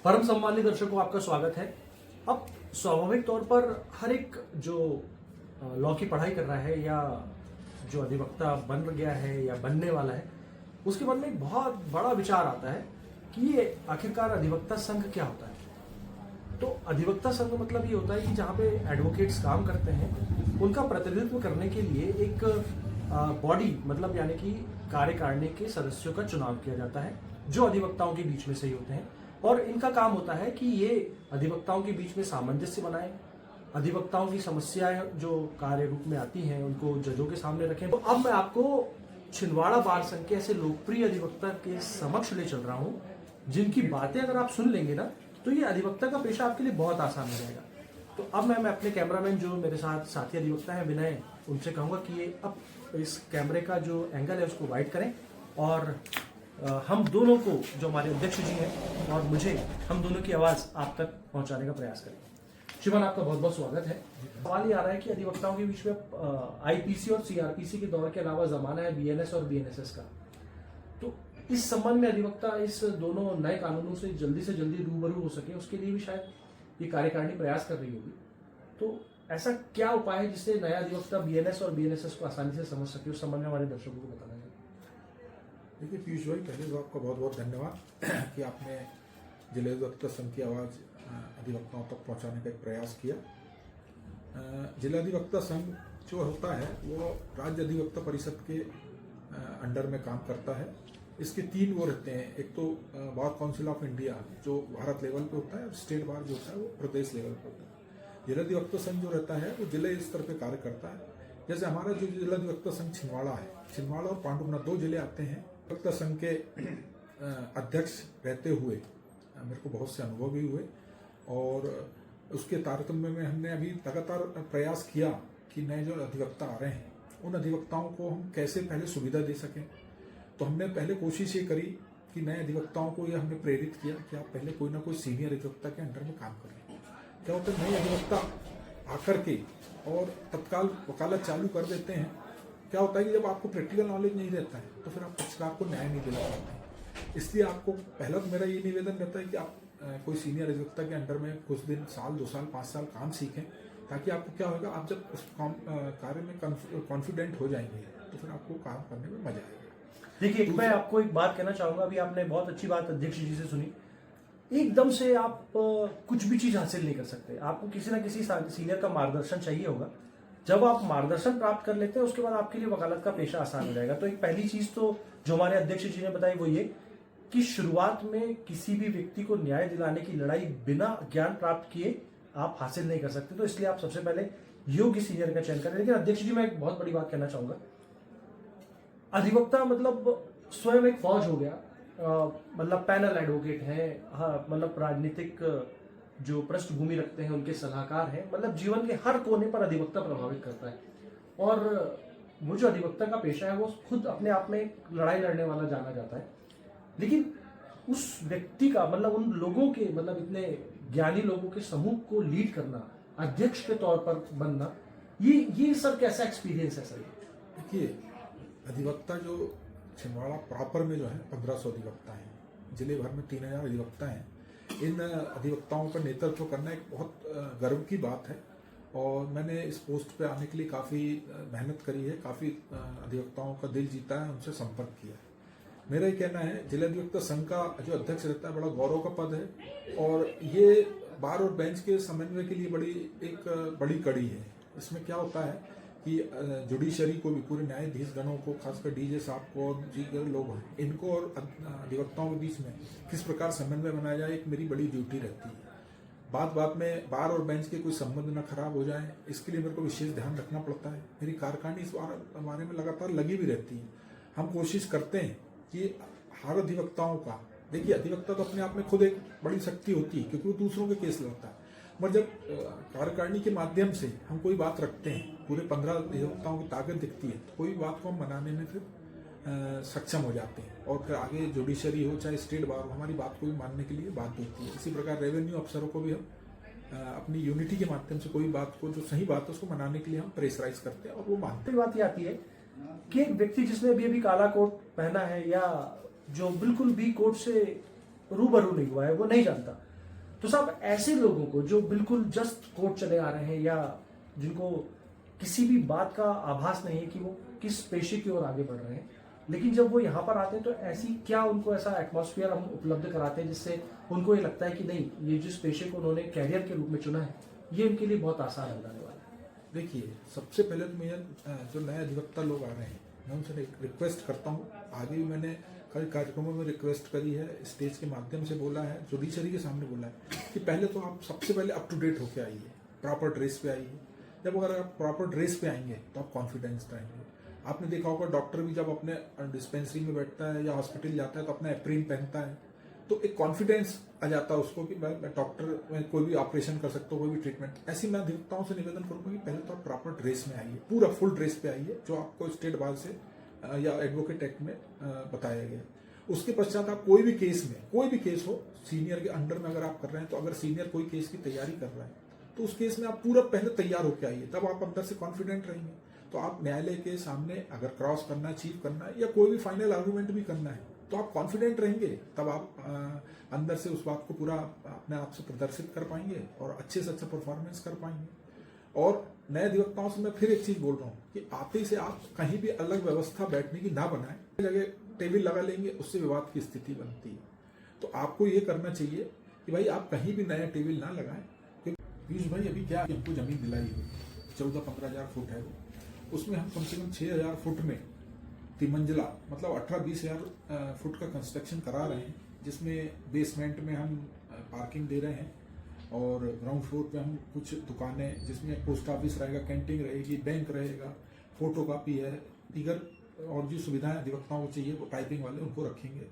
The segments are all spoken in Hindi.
परम सम्मानित दर्शकों, आपका स्वागत है। अब स्वाभाविक तौर पर हर एक जो लॉ की पढ़ाई कर रहा है या जो अधिवक्ता बन गया है या बनने वाला है, उसके मन में एक बहुत बड़ा विचार आता है कि ये आखिरकार अधिवक्ता संघ क्या होता है। तो अधिवक्ता संघ मतलब ये होता है कि जहाँ पे एडवोकेट्स काम करते हैं, उनका प्रतिनिधित्व करने के लिए एक बॉडी मतलब यानी कि कार्यकारिणी के सदस्यों का चुनाव किया जाता है, जो अधिवक्ताओं के बीच में से ही होते हैं। और इनका काम होता है कि ये अधिवक्ताओं के बीच में सामंजस्य बनाए, अधिवक्ताओं की समस्याएं जो कार्य रूप में आती हैं उनको जजों के सामने रखें। तो अब मैं आपको छिंदवाड़ा बार संघ के ऐसे लोकप्रिय अधिवक्ता के समक्ष ले चल रहा हूं, जिनकी बातें अगर आप सुन लेंगे ना, तो ये अधिवक्ता का पेशा आपके लिए बहुत आसान हो जाएगा। तो अब मैं अपने कैमरामैन जो मेरे साथ साथी अधिवक्ता है विनय, उनसे कहूंगा कि ये अब इस कैमरे का जो एंगल है उसको वाइड करें और हम दोनों को, जो हमारे अध्यक्ष जी हैं और मुझे, हम दोनों की आवाज आप तक पहुंचाने का प्रयास करें। शिवन, आपका बहुत बहुत स्वागत है। सवाल ये आ रहा है कि अधिवक्ताओं के बीच में आईपीसी और सीआरपीसी के दौर के अलावा जमाना है बीएनएस और बीएनएसएस का। तो इस संबंध में अधिवक्ता इस दोनों नए कानूनों से जल्दी रूबरू हो सके, उसके लिए भी शायद ये कार्यकारिणी प्रयास कर रही होगी। तो ऐसा क्या उपाय है जिससे नया अधिवक्ता बीएनएस और बीएनएसएस को आसानी से समझ सके, उस संबंध में हमारे दर्शकों को बताना चाहिए। देखिए पीयूष भाई, पहले तो आपका बहुत बहुत धन्यवाद कि आपने जिला अधिवक्ता संघ की आवाज़ अधिवक्ताओं तक पहुंचाने का एक प्रयास किया। जिला अधिवक्ता संघ जो होता है वो राज्य अधिवक्ता परिषद के अंडर में काम करता है। इसके तीन वो रहते हैं, एक तो बार काउंसिल ऑफ इंडिया जो भारत लेवल पे होता है, और स्टेट बार जो होता है वो प्रदेश लेवल पे होता है। जिला अधिवक्ता संघ जो रहता है वो जिले स्तर पे कार्य करता है। जैसे हमारा जो जिला अधिवक्ता संघ छिंदवाड़ा है, छिंदवाड़ा और पांडुपना दो जिले आते हैं। अधिवक्ता संघ के अध्यक्ष रहते हुए मेरे को बहुत से अनुभव भी हुए, और उसके तारतम्य में हमने अभी लगातार प्रयास किया कि नए जो अधिवक्ता आ रहे हैं उन अधिवक्ताओं को हम कैसे पहले सुविधा दे सकें। तो हमने पहले कोशिश ये करी कि नए अधिवक्ताओं को ये हमने प्रेरित किया कि आप पहले कोई ना कोई सीनियर अधिवक्ता के अंडर में काम करें। क्या होता है, नए अधिवक्ता आकर के और तत्काल वकालत चालू कर देते हैं। क्या होता है कि जब आपको प्रैक्टिकल नॉलेज नहीं रहता है तो फिर आप पक्षकार को न्याय नहीं दिला पाते हैं। इसलिए आपको पहला तो मेरा ये निवेदन रहता है कि आप कोई सीनियर अधिवक्ता के अंडर में कुछ दिन, साल, 2 साल, 5 साल काम सीखें, ताकि आपको क्या होगा, आप जब उस कार्य में कॉन्फिडेंट हो जाएंगे तो फिर आपको काम करने में मजा आएगा। देखिए, मैं आपको एक बात कहना चाहूंगा। अभी आपने बहुत अच्छी बात अध्यक्ष जी से सुनी। एकदम से आप कुछ भी चीज हासिल नहीं कर सकते, आपको किसी ना किसी सीनियर का मार्गदर्शन चाहिए होगा। जब आप मार्गदर्शन प्राप्त कर लेते हैं उसके बाद आपके लिए वकालत का पेशा आसान हो जाएगा। तो एक पहली चीज तो जो हमारे अध्यक्ष जी ने बताई वो ये कि शुरुआत में किसी भी व्यक्ति को न्याय दिलाने की लड़ाई बिना ज्ञान प्राप्त किए आप हासिल नहीं कर सकते। तो इसलिए आप सबसे पहले योग्य सीनियर का चयन करें। लेकिन अध्यक्ष जी, मैं एक बहुत बड़ी बात कहना चाहूंगा। अधिवक्ता मतलब स्वयं एक फौज हो गया, मतलब पैनल एडवोकेट है, हाँ, मतलब राजनीतिक जो पृष्ठभूमि रखते हैं उनके सलाहकार हैं, मतलब जीवन के हर कोने पर अधिवक्ता प्रभावित करता है। और वो जो अधिवक्ता का पेशा है वो खुद अपने आप में एक लड़ाई लड़ने वाला जाना जाता है। लेकिन उस व्यक्ति का मतलब उन लोगों के, मतलब इतने ज्ञानी लोगों के समूह को लीड करना, अध्यक्ष के तौर पर बनना, ये सर कैसा एक्सपीरियंस है सर? देखिए, अधिवक्ता जो छिंदवाड़ा प्रॉपर में जो है 1500 अधिवक्ता हैं, जिले भर में 3000 अधिवक्ता हैं। इन अधिवक्ताओं का नेतृत्व करना एक बहुत गर्व की बात है, और मैंने इस पोस्ट पे आने के लिए काफ़ी मेहनत करी है, काफ़ी अधिवक्ताओं का दिल जीता है, उनसे संपर्क किया है। मेरा ये कहना है, जिला अधिवक्ता संघ का जो अध्यक्ष रहता है बड़ा गौरव का पद है, और ये बार और बेंच के समन्वय के लिए एक बड़ी कड़ी है। इसमें क्या होता है कि जुडिशरी को भी, पूरे न्यायाधीश गणों को, खासकर डीजे साहब को और जी लोग हैं, इनको और अधिवक्ताओं के बीच में किस प्रकार समन्वय बनाया जाए, एक मेरी बड़ी ड्यूटी रहती है। बात में बार और बेंच के कोई संबंध न खराब हो जाए, इसके लिए मेरे को विशेष ध्यान रखना पड़ता है। मेरी कार्यकारिणी इस बारे में लगातार लगी भी रहती है। हम कोशिश करते हैं कि हर अधिवक्ताओं का, देखिए अधिवक्ता तो अपने आप में खुद एक बड़ी शक्ति होती है क्योंकि वो दूसरों के केस लड़ता है, मगर जब कार्यकारिणी के माध्यम से हम कोई बात रखते हैं, पूरे 15 अधिवक्ताओं की ताकत दिखती है, तो कोई बात को हम मनाने में फिर सक्षम हो जाते हैं, और फिर आगे जुडिशरी हो चाहे स्टेट बार हो, हमारी बात को भी मानने के लिए बात होती है। इसी प्रकार रेवेन्यू अफसरों को भी हम अपनी यूनिटी के माध्यम से कोई बात को, जो सही बात है, उसको मनाने के लिए हम प्रेशराइज करते हैं और वो मानते हैं। बात ये आती है कि एक व्यक्ति जिसने अभी काला कोट पहना है या जो बिल्कुल भी कोर्ट से रूबरू नहीं हुआ है, वो नहीं जानता तो साहब ऐसे लोगों को जो बिल्कुल जस्ट कोर्ट चले आ रहे हैं या जिनको किसी भी बात का आभास नहीं है कि वो किस पेशे की ओर आगे बढ़ रहे हैं, लेकिन जब वो यहाँ पर आते हैं तो ऐसी क्या उनको ऐसा एटमॉस्फेयर हम उपलब्ध कराते हैं जिससे उनको ये लगता है कि नहीं, ये जिस पेशे को उन्होंने कैरियर के रूप में चुना है ये उनके लिए बहुत आसान हो जाने वाला है। देखिए, सबसे पहले तो मैं जो नए अधिवक्ता लोग आ रहे हैं मैं उनसे रिक्वेस्ट करता हूँ, आगे भी मैंने कई कार्यक्रमों में रिक्वेस्ट करी है, स्टेज के माध्यम से बोला है, जुडिशरी के सामने बोला है कि पहले तो आप सबसे पहले अप टू डेट होके आइए, प्रॉपर ड्रेस पे आइए। जब अगर आप प्रॉपर ड्रेस पे आएंगे तो आप कॉन्फिडेंस रहेंगे। आपने देखा होगा डॉक्टर भी जब अपने डिस्पेंसरी में बैठता है या हॉस्पिटल जाता है तो अपना एप्रिन पहनता है, तो एक कॉन्फिडेंस आ जाता है उसको कि मैं डॉक्टर, मैं कोई भी ऑपरेशन कर सकता हूँ, कोई भी ट्रीटमेंट। ऐसी मैं अधिवक्ताओं से निवेदन करूंगा कि पहले तो आप प्रॉपर ड्रेस में आइए, पूरा फुल ड्रेस पे आइए जो आपको स्टेट बार से या एडवोकेट एक्ट में बताया गया। उसके पश्चात आप कोई भी केस हो, सीनियर के अंडर में अगर आप कर रहे हैं तो अगर सीनियर कोई केस की तैयारी कर रहा है तो उस केस में आप पूरा पहले तैयार होकर आइए, तब आप अंदर से कॉन्फिडेंट रहेंगे। तो आप न्यायालय के सामने अगर क्रॉस करना है, चीफ करना है या कोई भी फाइनल आर्गूमेंट भी करना है तो आप कॉन्फिडेंट रहेंगे, तब आप अंदर से उस बात को पूरा अपने आप से प्रदर्शित कर पाएंगे और अच्छे से अच्छा परफॉर्मेंस कर पाएंगे। और नए अधिवक्ताओं से मैं फिर एक चीज बोल रहा हूँ कि आते से आप कहीं भी अलग व्यवस्था बैठने की ना बनाएं, जगह टेबल लगा लेंगे उससे विवाद की स्थिति बनती है। तो आपको ये करना चाहिए कि भाई आप कहीं भी नया टेबल ना लगाएं। पीयूष भाई, अभी क्या हमको जमीन दिलाई हुई 14-15 हजार फुट है, उसमें हम कम से कम 6,000 फुट में तिमंजिला मतलब 18-20 हजार फुट का कंस्ट्रक्शन करा रहे हैं, जिसमें बेसमेंट में हम पार्किंग दे रहे हैं और ग्राउंड फ्लोर पे हम कुछ दुकानें जिसमें पोस्ट ऑफिस रहेगा, कैंटीन रहेगी, बैंक रहेगा, फोटोकॉपी है, दीगर और जो सुविधाएं अधिवक्ताओं को चाहिए वो टाइपिंग वाले उनको रखेंगे।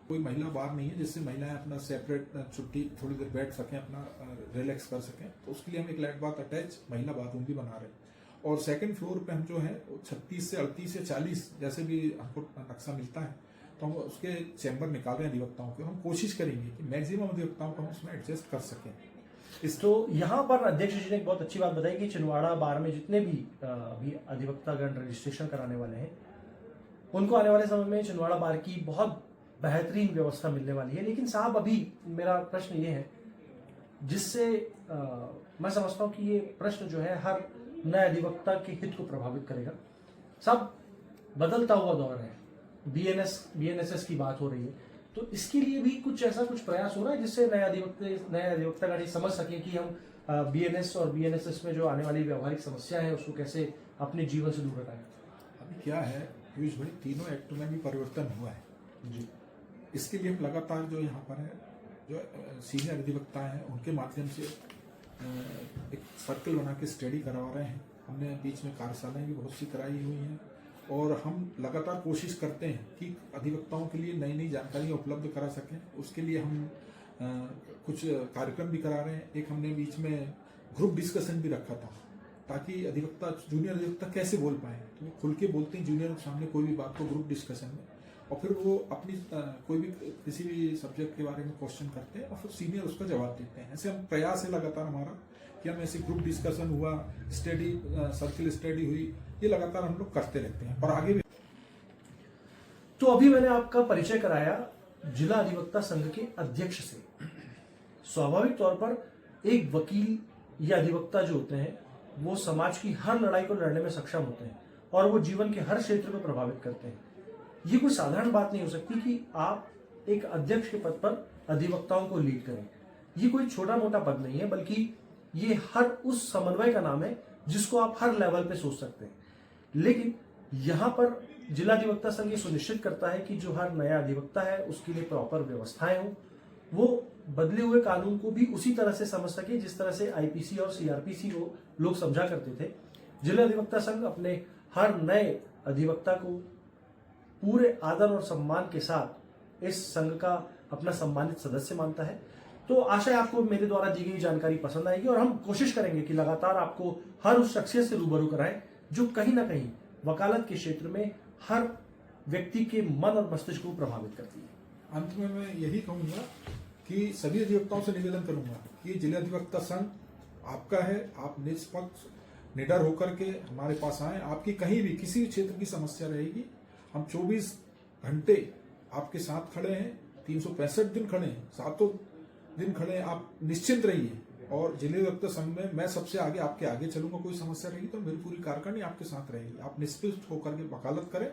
कोई महिला बार नहीं है जिससे महिलाएं अपना सेपरेट छुट्टी थोड़ी देर बैठ सकें, अपना रिलैक्स कर सकें, तो उसके लिए हम एक लैट बाथ अटैच महिला बाथरूम भी बना रहे हैं। और सेकंड फ्लोर पे हम जो है 36 से 38 से 40 जैसे भी हमको नक्शा मिलता है तो हम उसके चैम्बर निकाल रहे हैं अधिवक्ताओं के। हम कोशिश करेंगे कि मैक्सिमम अधिवक्ताओं को हम उसमें एडजस्ट कर सकें। तो यहाँ पर अध्यक्ष जी ने एक बहुत अच्छी बात बताई कि छिंदवाड़ा बार में जितने भी अभी अधिवक्तागण रजिस्ट्रेशन कराने वाले हैं उनको आने वाले समय में छिंदवाड़ा बार की बहुत बेहतरीन व्यवस्था मिलने वाली है। लेकिन साहब, अभी मेरा प्रश्न ये है जिससे मैं समझता हूँ कि ये प्रश्न जो है हर नए अधिवक्ता के हित को प्रभावित करेगा। सब बदलता हुआ दौर है, बीएनएसएस की बात हो रही है, तो इसके लिए भी कुछ प्रयास हो रहा है जिससे नए अधिवक्तागण समझ सके कि हम बीएनएस और बीएनएसएस में जो आने वाली व्यवहारिक समस्या है उसको कैसे अपने जीवन से दूर हटाएं। अभी क्या है पीयूष भाई, तीनों एक्ट में भी परिवर्तन हुआ है जी। इसके लिए हम लगातार जो यहाँ पर है जो सीनियर अधिवक्ता हैं उनके माध्यम से एक सर्कल बना के स्टडी करवा रहे हैं। हमने बीच में कार्यशालाएं भी बहुत सी कराई हुई हैं और हम लगातार कोशिश करते हैं कि अधिवक्ताओं के लिए नई नई जानकारी उपलब्ध करा सकें। उसके लिए हम कुछ कार्यक्रम भी करा रहे हैं। एक हमने बीच में ग्रुप डिस्कशन भी रखा था ताकि अधिवक्ता, जूनियर अधिवक्ता कैसे बोल पाए, तो वो खुल के बोलते हैं जूनियर के सामने कोई भी बात को ग्रुप डिस्कशन में, और फिर वो अपनी कोई भी किसी भी सब्जेक्ट के बारे में क्वेश्चन करते हैं और फिर सीनियर उसका जवाब देते हैं। ऐसे हम प्रयास है लगातार हमारा कि हम ऐसे ग्रुप डिस्कशन हुआ, स्टडी सर्किल स्टडी हुई, ये लगातार हम लोग करते रहते हैं और आगे भी। तो अभी मैंने आपका परिचय कराया जिला अधिवक्ता संघ के अध्यक्ष से। स्वाभाविक तौर पर एक वकील या अधिवक्ता जो होते हैं वो समाज की हर लड़ाई को लड़ने में सक्षम होते हैं और वो जीवन के हर क्षेत्र को प्रभावित करते हैं। ये कोई साधारण बात नहीं हो सकती कि आप एक अध्यक्ष के पद पर अधिवक्ताओं को लीड करें। ये कोई छोटा मोटा पद नहीं है, बल्कि ये हर उस समन्वय का नाम है जिसको आप हर लेवल पे सोच सकते हैं। लेकिन यहाँ पर जिला अधिवक्ता संघ ये सुनिश्चित करता है कि जो हर नया अधिवक्ता है उसके लिए प्रॉपर व्यवस्थाएं हो, वो बदले हुए कानून को भी उसी तरह से समझ सके जिस तरह से आईपीसी और सीआरपीसी को लोग समझा करते थे। जिला अधिवक्ता संघ अपने हर नए अधिवक्ता को पूरे आदर और सम्मान के साथ इस संघ का अपना सम्मानित सदस्य मानता है। तो आशा है आपको मेरे द्वारा दी गई जानकारी पसंद आएगी और हम कोशिश करेंगे कि लगातार आपको हर उस शख्सियत से रूबरू कराएं जो कहीं ना कहीं वकालत के क्षेत्र में हर व्यक्ति के मन और मस्तिष्क को प्रभावित करती है। अंत में मैं यही कहूंगा कि सभी अधिवक्ताओं से निवेदन करूंगा कि जिला अधिवक्ता संघ आपका है, आप निष्पक्ष निडर होकर के हमारे पास आए। आपकी कहीं भी किसी भी क्षेत्र की समस्या रहेगी, हम 24 घंटे आपके साथ खड़े हैं, 365 दिन खड़े हैं, सातों दिन खड़े, आप निश्चिंत रहिए। और जिले अधिवक्ता संघ में मैं सबसे आगे आपके आगे चलूंगा। कोई समस्या रहेगी तो मेरी पूरी कार्यकारिणी आपके साथ रहेगी। आप निष्पक्ष होकर के वकालत करें।